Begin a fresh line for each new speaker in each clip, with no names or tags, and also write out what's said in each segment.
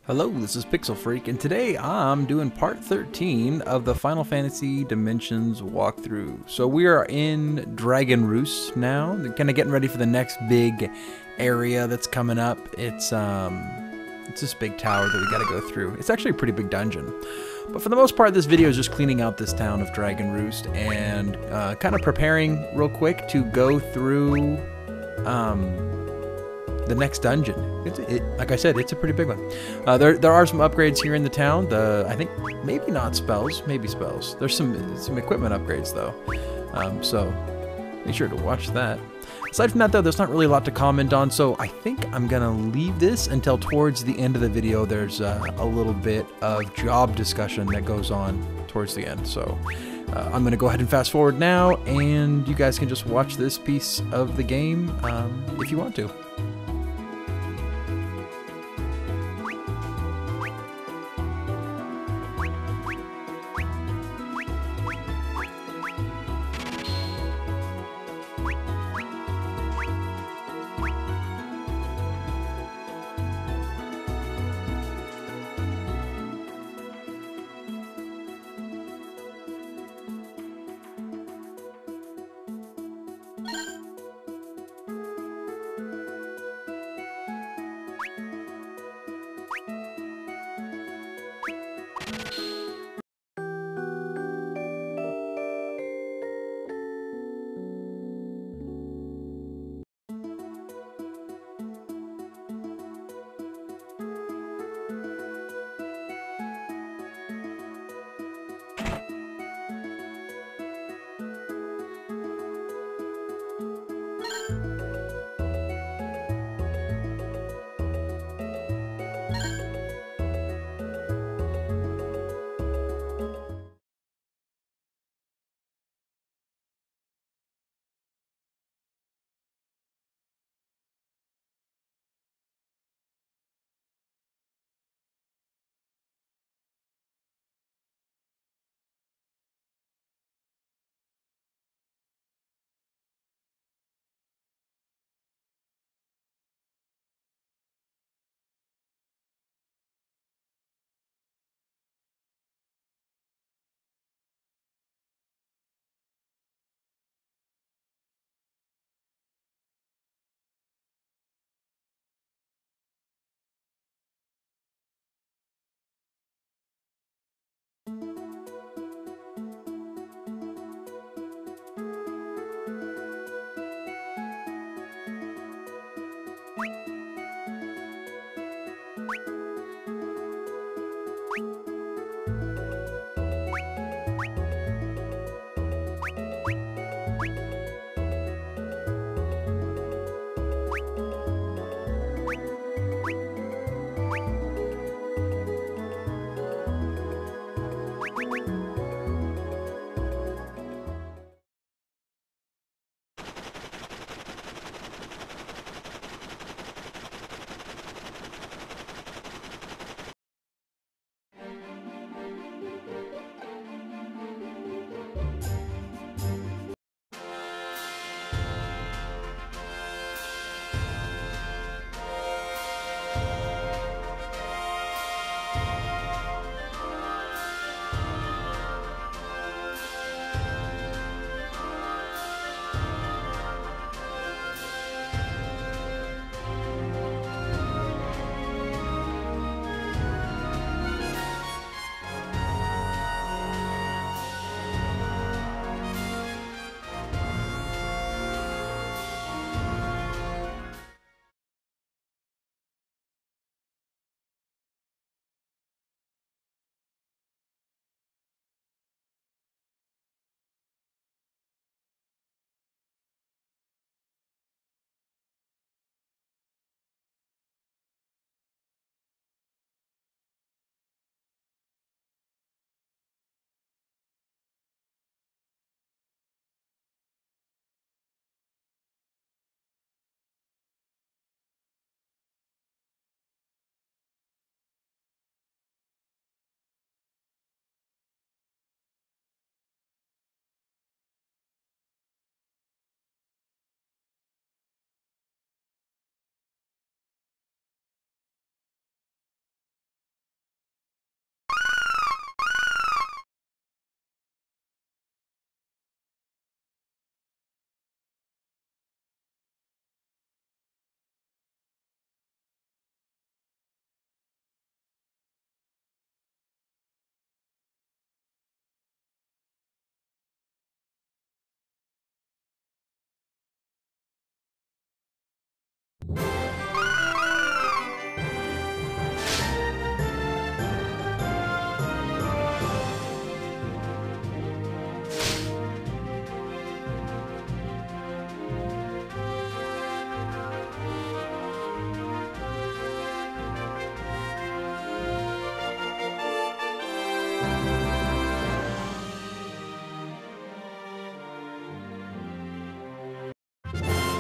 Hello, this is Pixel Freak, and today I'm doing part 13 of the Final Fantasy Dimensions walkthrough. So we are in Dragon Roost now, kind of getting ready for the next big area that's coming up. It's this big tower that we got to go through. It's actually a pretty big dungeon. But for the most part, this video is just cleaning out this town of Dragon Roost and kind of preparing real quick to go through the next dungeon. Like I said, it's a pretty big one. There are some upgrades here in the town. I think maybe not spells, maybe spells. There's some equipment upgrades though. So make sure to watch that. Aside from that though, there's not really a lot to comment on, so I think I'm gonna leave this until towards the end of the video. There's a little bit of job discussion that goes on towards the end. So I'm gonna go ahead and fast forward now, and you guys can just watch this piece of the game if you want to.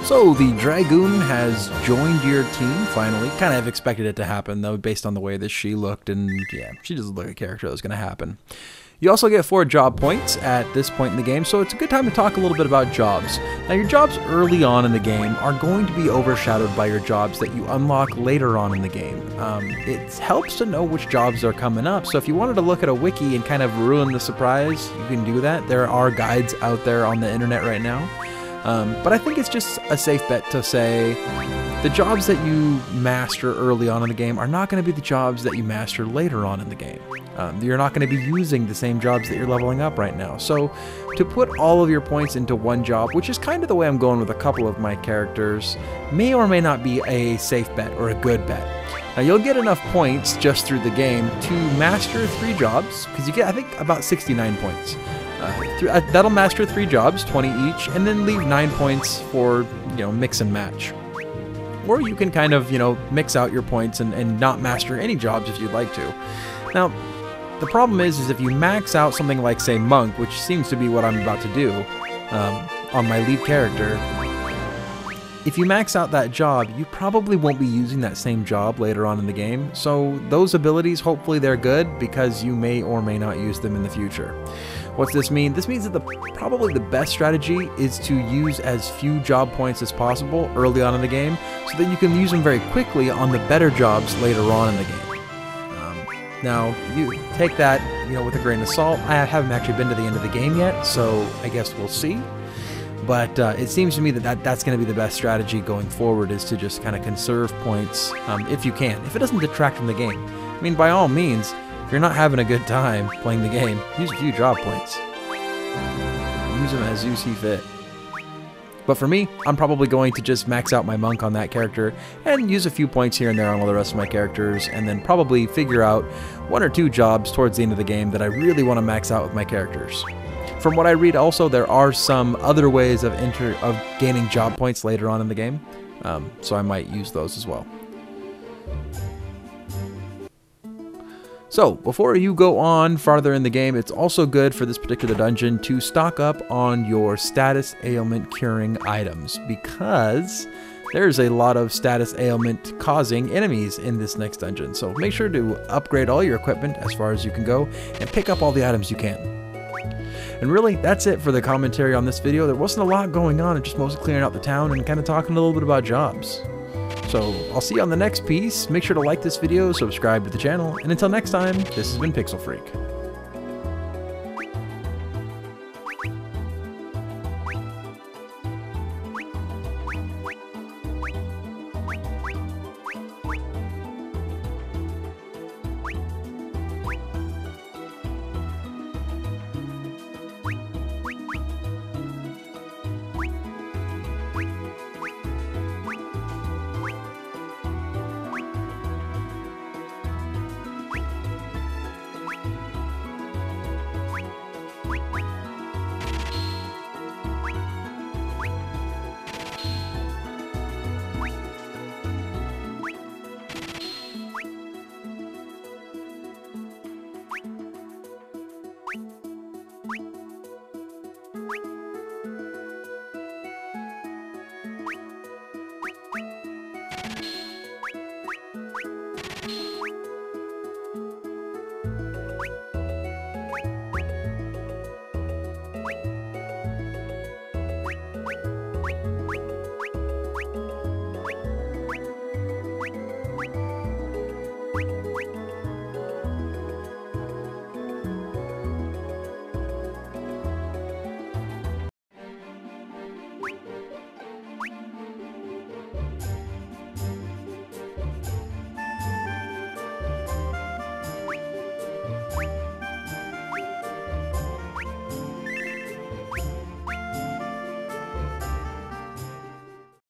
So the Dragoon has joined your team finally. Kind of expected it to happen though, based on the way that she looked, and yeah, she doesn't look like a character that was going to happen. You also get 4 job points at this point in the game, so it's a good time to talk a little bit about jobs. Now your jobs early on in the game are going to be overshadowed by your jobs that you unlock later on in the game. It helps to know which jobs are coming up, so if you wanted to look at a wiki and kind of ruin the surprise, you can do that. There are guides out there on the internet right now. But I think it's just a safe bet to say the jobs that you master early on in the game are not going to be the jobs that you master later on in the game. You're not going to be using the same jobs that you're leveling up right now. So to put all of your points into one job, which is kind of the way I'm going with a couple of my characters, may or may not be a safe bet or a good bet. Now you'll get enough points just through the game to master 3 jobs, because you get, I think, about 69 points. That'll master 3 jobs, 20 each, and then leave 9 points for, mix and match. Or you can kind of, mix out your points and not master any jobs if you'd like to. Now, the problem is if you max out something like, say, Monk, which seems to be what I'm about to do on my lead character, if you max out that job, you probably won't be using that same job later on in the game. So those abilities, hopefully they're good, because you may or may not use them in the future. What's this mean? This means that probably the best strategy is to use as few job points as possible early on in the game, so that you can use them very quickly on the better jobs later on in the game. Now, you take that, with a grain of salt. I haven't actually been to the end of the game yet, so I guess we'll see. But it seems to me that's going to be the best strategy going forward, is to just kind of conserve points if you can. If it doesn't detract from the game. I mean, by all means, if you're not having a good time playing the game, use a few job points. Use them as you see fit. But for me, I'm probably going to just max out my Monk on that character and use a few points here and there on all the rest of my characters, and then probably figure out 1 or 2 jobs towards the end of the game that I really want to max out with my characters. From what I read also, there are some other ways of gaining job points later on in the game, so I might use those as well. So, before you go on farther in the game, it's also good for this particular dungeon to stock up on your status ailment curing items, because there's a lot of status ailment causing enemies in this next dungeon. So make sure to upgrade all your equipment as far as you can go, and pick up all the items you can. And really, that's it for the commentary on this video. There wasn't a lot going on, it's just mostly clearing out the town and kind of talking a little bit about jobs. So, I'll see you on the next piece. Make sure to like this video, subscribe to the channel, and until next time, this has been Pixel Freak.